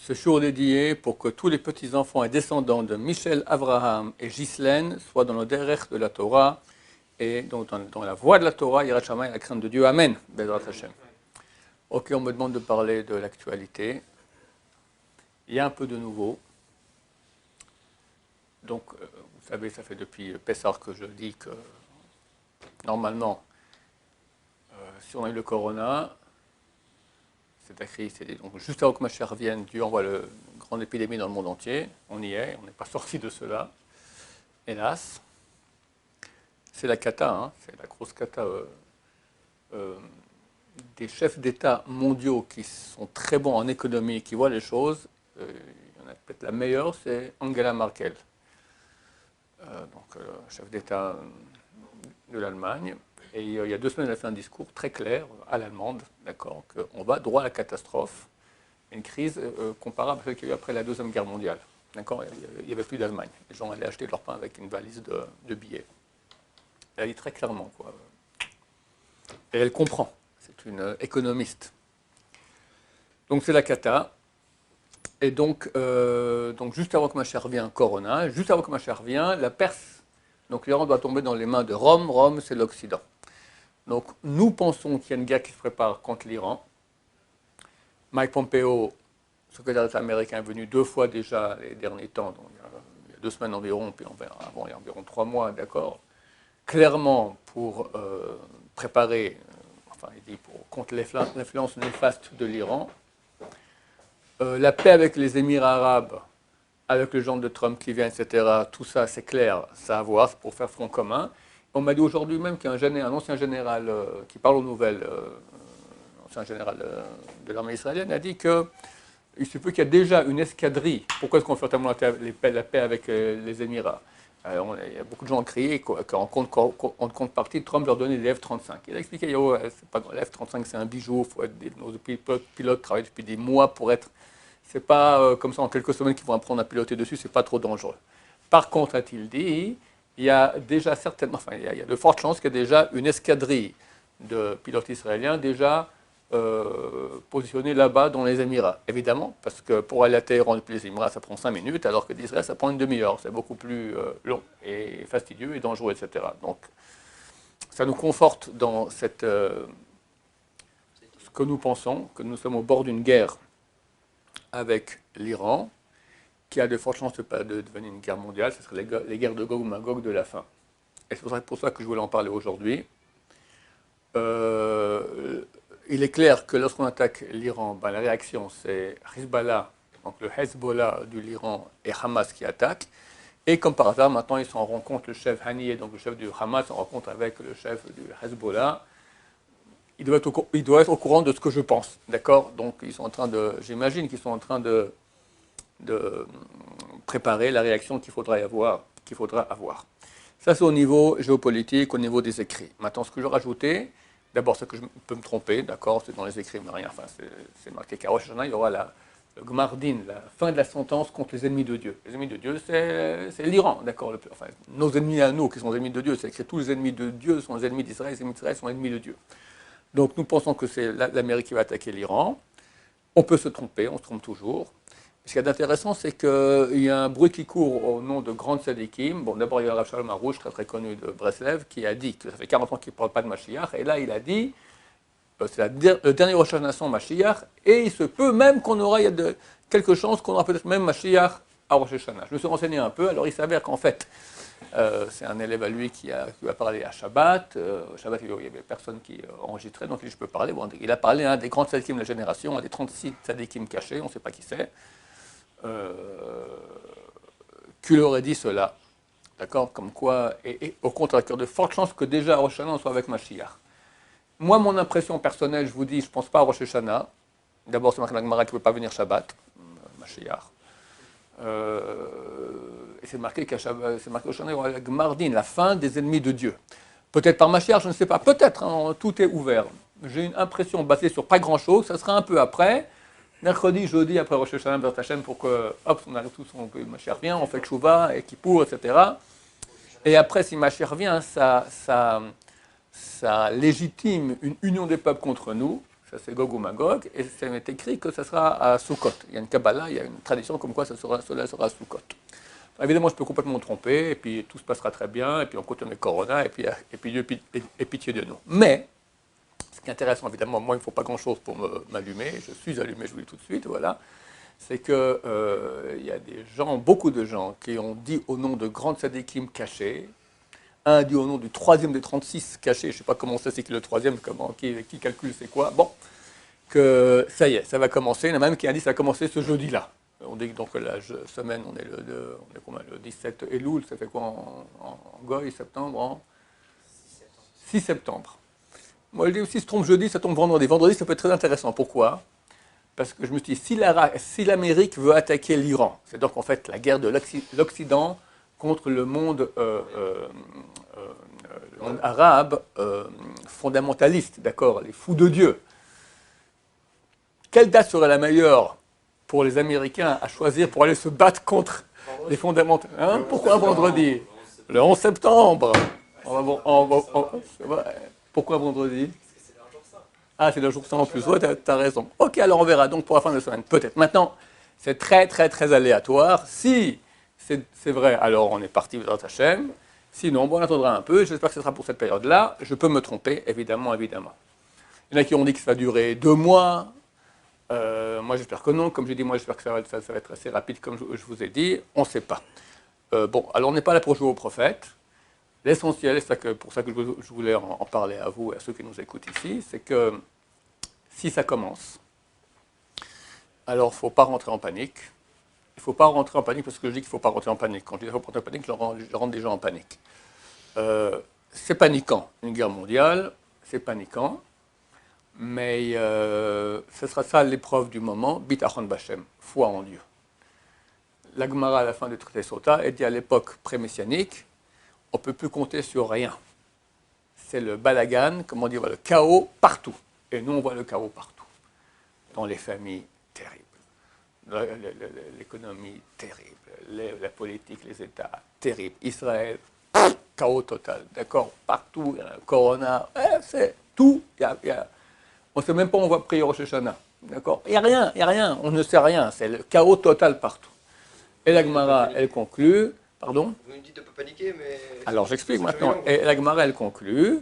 ce jour dédié pour que tous les petits-enfants et descendants de Michel, Abraham et Ghislaine soient dans le derech de la Torah et donc dans la voie de la Torah, Yirat Shamayim et la crainte de Dieu. Amen. Bezrat Hashem. Ok, on me demande de parler de l'actualité. Il y a un peu de nouveau. Donc, vous savez, ça fait depuis Pessah que je dis que normalement, si on a eu le corona, c'est écrit, donc juste avant que Mashiach revienne, Dieu envoie une grande épidémie dans le monde entier. On y est, on n'est pas sorti de cela, hélas. C'est la cata, hein, c'est la grosse cata des chefs d'État mondiaux qui sont très bons en économie, qui voient les choses. Il y en a peut-être la meilleure, c'est Angela Merkel, donc chef d'État de l'Allemagne. Et il y a 2 semaines, elle a fait un discours très clair à l'allemande, d'accord, qu'on va droit à la catastrophe, une crise comparable à celle qu'il y a eu après la Deuxième Guerre mondiale. D'accord, il n'y avait plus d'Allemagne. Les gens allaient acheter leur pain avec une valise de billets. Elle a dit très clairement, quoi. Et elle comprend. C'est une économiste. Donc c'est la cata. Et donc juste avant que Mashiach revienne, Corona, juste avant que Mashiach revienne, la Perse, donc l'Iran doit tomber dans les mains de Rome. Rome, c'est l'Occident. Donc, nous pensons qu'il y a une guerre qui se prépare contre l'Iran. Mike Pompeo, secrétaire d'État américain, est venu 2 fois déjà les derniers temps, donc il y a 2 semaines environ, puis avant il y a environ 3 mois, d'accord, clairement pour préparer, enfin il dit contre l'influence néfaste de l'Iran, la paix avec les Émirats arabes, avec le genre de Trump qui vient, etc., tout ça c'est clair, ça a à voir, c'est pour faire front commun. On m'a dit aujourd'hui même qu'un ancien général qui parle aux nouvelles, ancien général de l'armée israélienne, a dit qu'il se peut qu'il y a déjà une escadrille. Pourquoi est-ce qu'on fait tellement la paix avec les Émirats? Il y a beaucoup de gens qui ont crié qu'en contrepartie, Trump leur donnait des F-35. Il a expliqué que les F-35 c'est un bijou, nos pilotes travaillent depuis des mois pour être... C'est pas comme ça en quelques semaines qu'ils vont apprendre à piloter dessus, c'est pas trop dangereux. Par contre, a-t-il dit, il y a déjà certainement, enfin, il y a de fortes chances qu'il y ait déjà une escadrille de pilotes israéliens déjà positionnés là-bas dans les Émirats. Évidemment, parce que pour aller à Téhéran depuis les Émirats, ça prend 5 minutes, alors que d'Israël, ça prend une demi-heure. C'est beaucoup plus long et fastidieux et dangereux, etc. Donc, ça nous conforte dans ce que nous pensons, que nous sommes au bord d'une guerre avec l'Iran, qui a de fortes chances de devenir une guerre mondiale. Ce serait les guerres de Gog ou Magog de la fin. Et c'est pour ça que je voulais en parler aujourd'hui. Il est clair que lorsqu'on attaque l'Iran, la réaction c'est Hezbollah, donc le Hezbollah de l'Iran et Hamas qui attaquent. Et comme par hasard, maintenant ils s'en rencontrent, le chef Haniyeh, donc le chef du Hamas, s'en rencontre avec le chef du Hezbollah. Il doit être au courant de ce que je pense, d'accord? Donc ils sont en train j'imagine qu'ils sont en train de préparer la réaction qu'il faudra avoir. Ça, c'est au niveau géopolitique, au niveau des écrits. Maintenant, ce que je rajoutais, d'abord, ce que je peux me tromper, d'accord, c'est dans les écrits, mais rien, enfin, c'est marqué qu'à Rosh Hashanah, il y aura le Gmardin, la fin de la sentence contre les ennemis de Dieu. Les ennemis de Dieu, c'est l'Iran, d'accord, enfin, nos ennemis à nous, qui sont les ennemis de Dieu, c'est écrit tous les ennemis de Dieu sont les ennemis d'Israël, les ennemis d'Israël sont les ennemis de Dieu. Donc, nous pensons que c'est l'Amérique qui va attaquer l'Iran. On peut se tromper, on se trompe toujours. Ce qui est intéressant, c'est qu'il y a un bruit qui court au nom de grandes tzadikim. Bon, d'abord, il y a Rav Shalom Aroush, très très connu de Breslev, qui a dit que ça fait 40 ans qu'il ne parle pas de Mashiach. Et là, il a dit, c'est le dernier Rosh Hashanah sans Mashiach, et il se peut même qu'on aura, il y a quelques chances qu'on aura peut-être même Mashiach à Rosh Hashanah. Je me suis renseigné un peu, alors il s'avère qu'en fait, c'est un élève à lui qui a parlé à Shabbat. Shabbat, il n'y avait personne qui enregistrait, donc je peux parler. Bon, il a parlé à un des grands tzadikim de la génération, un des 36 tzadikim cachés, on ne sait pas qui c'est. Qu'il aurait dit cela, d'accord, comme quoi, et au contraire, il y a de fortes chances que déjà à Rosh Hashanah on soit avec Mashiach. Moi, mon impression personnelle, je vous dis, je ne pense pas à Rosh Hashanah. D'abord, c'est marqué dans la Gemara qui ne peut pas venir Shabbat, Mashiach. Et c'est marqué qu'à Shabbat, c'est marqué au Hashanah, il y aura la Gmardin, la fin des ennemis de Dieu. Peut-être par Mashiach, je ne sais pas, peut-être, hein, tout est ouvert. J'ai une impression basée sur pas grand-chose, ça sera un peu après. Mercredi, jeudi, après Rosh Hashanah, B'ezrat Hashem, pour que, hop, on arrive tous, Mashiach vient, on fait Tchouva, et Kippour, etc. Et après, si Mashiach vient, ça légitime une union des peuples contre nous, Ça, c'est Gog ou Magog. Et c'est écrit que ça sera à Sukkot. Il y a une Kabbalah, il y a une tradition comme quoi cela sera à Sukkot. Évidemment, je peux complètement me tromper, et puis tout se passera très bien, et puis on continue avec Corona, et puis Dieu ait pitié de nous. Mais, ce qui est intéressant, évidemment, moi, il ne faut pas grand-chose pour m'allumer, je suis allumé, je vous le dis tout de suite, voilà, c'est qu'il y a des gens, beaucoup de gens, qui ont dit au nom de grands tzadikim cachés, un dit au nom du troisième des 36 cachés, je ne sais pas comment c'est qui le troisième, qui calcule c'est quoi, bon, que ça y est, ça va commencer, il y en a même qui a dit que ça va commencer ce jeudi-là. On dit que donc la semaine, on est le 17 Elul, ça fait quoi en Goy, septembre, 6 septembre. Moi, je dis aussi, si se trompe jeudi, ça tombe vendredi. Vendredi, ça peut être très intéressant. Pourquoi? Parce que je me suis dit, si l'Amérique veut attaquer l'Iran, c'est donc en fait la guerre de l'Occident contre le monde arabe fondamentaliste, d'accord, les fous de Dieu. Quelle date serait la meilleure pour les Américains à choisir pour aller se battre contre les fondamentaux? Hein? Pourquoi vendredi? Le 11 septembre. Pourquoi vendredi? Ah, c'est le jour sans en plus. Ouais, tu as raison. Ok, alors on verra. Donc pour la fin de la semaine, peut-être. Maintenant, c'est très, très, très aléatoire. Si c'est vrai, alors on est parti vers Hachem. Sinon, bon, on attendra un peu. J'espère que ce sera pour cette période-là. Je peux me tromper, évidemment, évidemment. Il y en a qui ont dit que ça va durer 2 mois. Moi, j'espère que non. Comme j'ai dit, moi, j'espère que ça va être assez rapide, comme je vous ai dit. On ne sait pas. Bon, alors on n'est pas là pour jouer au prophète. L'essentiel, c'est pour ça que je voulais en parler à vous et à ceux qui nous écoutent ici, c'est que si ça commence, alors il ne faut pas rentrer en panique. Il ne faut pas rentrer en panique parce que je dis qu'il ne faut pas rentrer en panique. Quand je dis qu'il faut pas rentrer en panique, je rentre déjà en panique. C'est paniquant. Une guerre mondiale, c'est paniquant. Mais ce sera ça l'épreuve du moment, bitachon b'Hashem, foi en Dieu. La Gemara à la fin du traité Sota est dit à l'époque pré-messianique, on ne peut plus compter sur rien. C'est le balagan, comme on dit, le chaos partout. Et nous, on voit le chaos partout. Dans les familles, terrible. L'économie, terrible. La politique, les États, terrible. Israël, chaos total. D'accord? Partout, il y a Corona, c'est tout. On ne sait même pas où on va prier Rosh Hashanah. D'accord? Il n'y a rien, on ne sait rien. C'est le chaos total partout. Et la Gemara, elle conclut. Pardon? Vous me dites de ne pas paniquer, mais... Alors j'explique maintenant. Et la Gemara, elle conclut.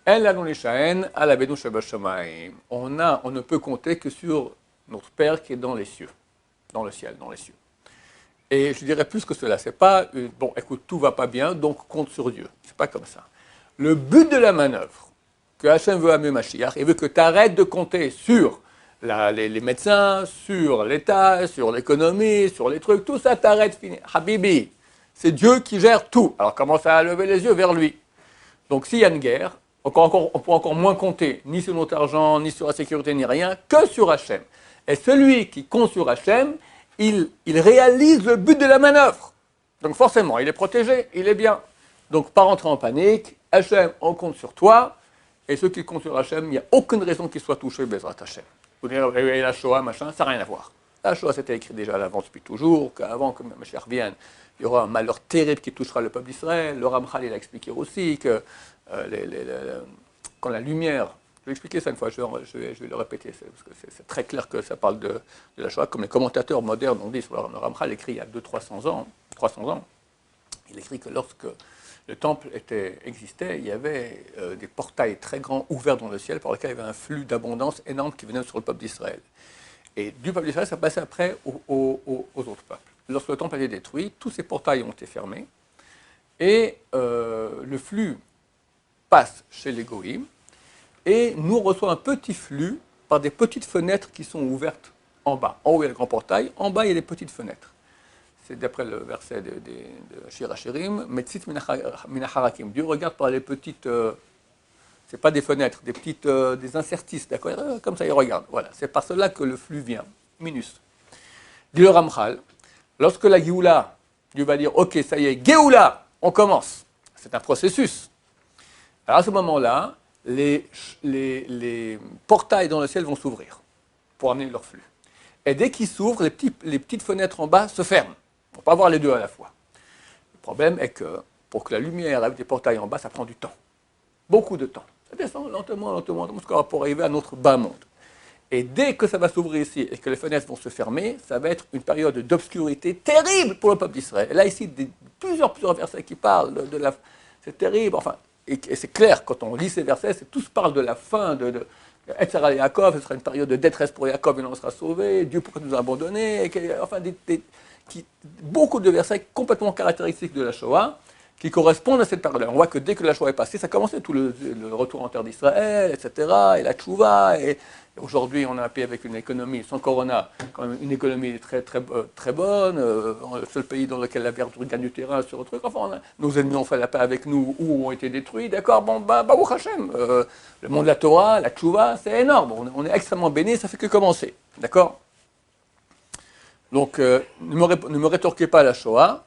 Elle a l'onishaen à la bédou shabashamaim. On ne peut compter que sur notre Père qui est dans les cieux. Dans le ciel, dans les cieux. Et je dirais plus que cela. C'est pas, bon, écoute, tout va pas bien, donc compte sur Dieu. C'est pas comme ça. Le but de la manœuvre, que Hachem veut amener Mashiach, il veut que tu arrêtes de compter sur les médecins, sur l'État, sur l'économie, sur les trucs, tout ça t'arrête, fini. Habibi, c'est Dieu qui gère tout. Alors commence à lever les yeux vers lui. Donc s'il y a une guerre, on peut encore moins compter, ni sur notre argent, ni sur la sécurité, ni rien, que sur Hachem. Et celui qui compte sur Hachem, il réalise le but de la manœuvre. Donc forcément, il est protégé, il est bien. Donc pas rentrer en panique, Hachem, on compte sur toi, et ceux qui comptent sur Hachem, il n'y a aucune raison qu'ils soient touchés, Bezrat Hachem. Vous direz, la Shoah, machin, ça n'a rien à voir. La Shoah, c'était écrit déjà à l'avance depuis toujours, qu'avant que Mashiach vienne, il y aura un malheur terrible qui touchera le peuple d'Israël. Le Ramchal, il a expliqué aussi que quand la lumière, je vais expliquer ça une fois, je vais le répéter, parce que c'est très clair que ça parle de la Shoah, comme les commentateurs modernes ont dit, sur le Ramchal écrit il y a 300 ans, il écrit que lorsque le temple existait, il y avait des portails très grands ouverts dans le ciel par lesquels il y avait un flux d'abondance énorme qui venait sur le peuple d'Israël. Et du peuple d'Israël, ça passait après aux autres peuples. Lorsque le temple a été détruit, tous ces portails ont été fermés et le flux passe chez les Goïms et nous reçoit un petit flux par des petites fenêtres qui sont ouvertes en bas. En haut, il y a le grand portail, en bas, il y a des petites fenêtres. C'est d'après le verset de Shir HaShirim, Metzit minacharakim. Dieu regarde par les petites, c'est pas des fenêtres, des interstices, d'accord? Comme ça, il regarde. Voilà, c'est par cela que le flux vient. Minus. Dit le Ramchal, lorsque la Géoula, Dieu va dire, ok, ça y est, Géoula, on commence. C'est un processus. Alors à ce moment-là, les portails dans le ciel vont s'ouvrir pour amener leur flux. Et dès qu'ils s'ouvrent, les petites fenêtres en bas se ferment. On ne peut pas voir les deux à la fois. Le problème est que pour que la lumière avec des portails en bas, ça prend du temps. Beaucoup de temps. Ça descend lentement, pour arriver à notre bas monde. Et dès que ça va s'ouvrir ici et que les fenêtres vont se fermer, ça va être une période d'obscurité terrible pour le peuple d'Israël. Et là, ici, plusieurs versets qui parlent de la... C'est terrible, enfin, et c'est clair, quand on lit ces versets, tous parlent de la fin de Etzara Yaakov, ce sera une période de détresse pour Yaakov, et on sera sauvé, Dieu pourquoi nous a abandonnés, enfin, beaucoup de versets complètement caractéristiques de la Shoah, qui correspondent à cette période. On voit que dès que la Shoah est passée, ça commençait tout le retour en terre d'Israël, etc., et la Tchouva, et aujourd'hui on a un pays avec une économie, sans Corona, quand même une économie très bonne, le seul pays dans lequel la verdure gagne du terrain sur le truc, enfin, nos ennemis ont fait la paix avec nous ou ont été détruits, d'accord, bon, Baruch Hashem, le monde de la Torah, la Tchouva, c'est énorme, on est extrêmement bénis, ça fait que commencer, d'accord. Donc, ne me rétorquez pas la Shoah.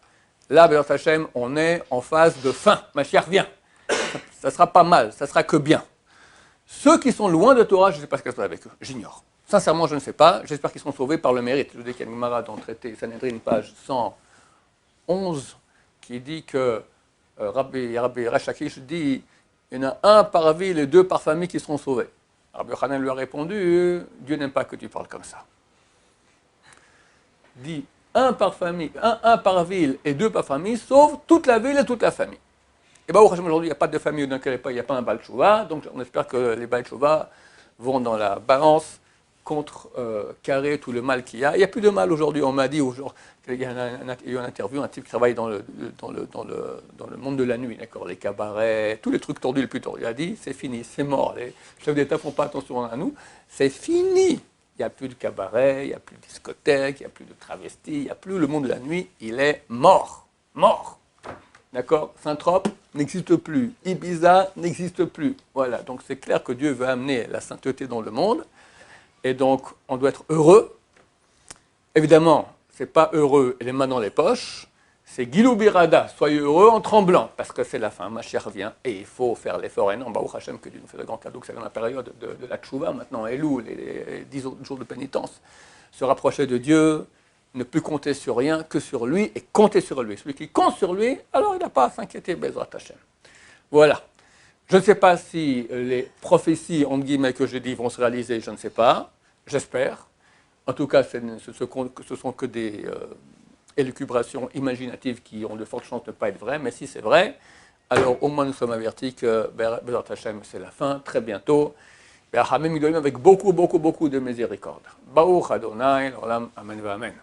Là, Bézat Hashem, on est en phase de fin. Mashiach vient. Ça sera pas mal, ça sera que bien. Ceux qui sont loin de Torah, je ne sais pas ce qui se passe avec eux. J'ignore. Sincèrement, je ne sais pas. J'espère qu'ils seront sauvés par le mérite. Je dis qu'il y a une Gemara dans le traité Sanhedrin, page 111, qui dit que Rabbi Resh Lakish dit il y en a un par ville et deux par famille qui seront sauvés. Rabbi Yochanan lui a répondu Dieu n'aime pas que tu parles comme ça. Dit un par famille, un par ville et deux par famille, sauf toute la ville et toute la famille. Et bien aujourd'hui, il n'y a pas de famille dans laquelle il n'y a pas un Baal Tshuva, donc on espère que les Baal Tshuva vont dans la balance contre carrer tout le mal qu'il y a. Il n'y a plus de mal aujourd'hui, on m'a dit il y a eu une interview, un type qui travaille dans le monde de la nuit, d'accord, les cabarets, tous les trucs tordus les plus tordus. Il a dit, c'est fini, c'est mort, les chefs d'État ne font pas attention à nous, c'est fini. Il n'y a plus de cabaret, il n'y a plus de discothèque, il n'y a plus de travestis, il n'y a plus le monde de la nuit, il est mort. Mort. D'accord? Saint-Trope n'existe plus. Ibiza n'existe plus. Voilà, donc c'est clair que Dieu veut amener la sainteté dans le monde. Et donc, on doit être heureux. Évidemment, ce n'est pas heureux et les mains dans les poches. C'est Gilou Birada, soyez heureux en tremblant, parce que c'est la fin, Mashiach revient, et il faut faire l'effort énorme. Baruch Hashem, que Dieu nous fait le grand cadeau, que c'est dans la période de la Tchouva, maintenant, Elul, les 10 jours de pénitence, se rapprocher de Dieu, ne plus compter sur rien que sur lui, et compter sur lui. Celui qui compte sur lui, alors il n'a pas à s'inquiéter, Bezrat Hashem. Voilà. Je ne sais pas si les prophéties, entre guillemets, que j'ai dit vont se réaliser, je ne sais pas, j'espère. En tout cas, ce sont que des... élucubrations imaginatives qui ont de fortes chances de ne pas être vraies, mais si c'est vrai, alors au moins nous sommes avertis que Bezrat Hashem, c'est la fin, très bientôt, avec beaucoup de miséricorde. Baruch Adonai, l'olam, amen, amen.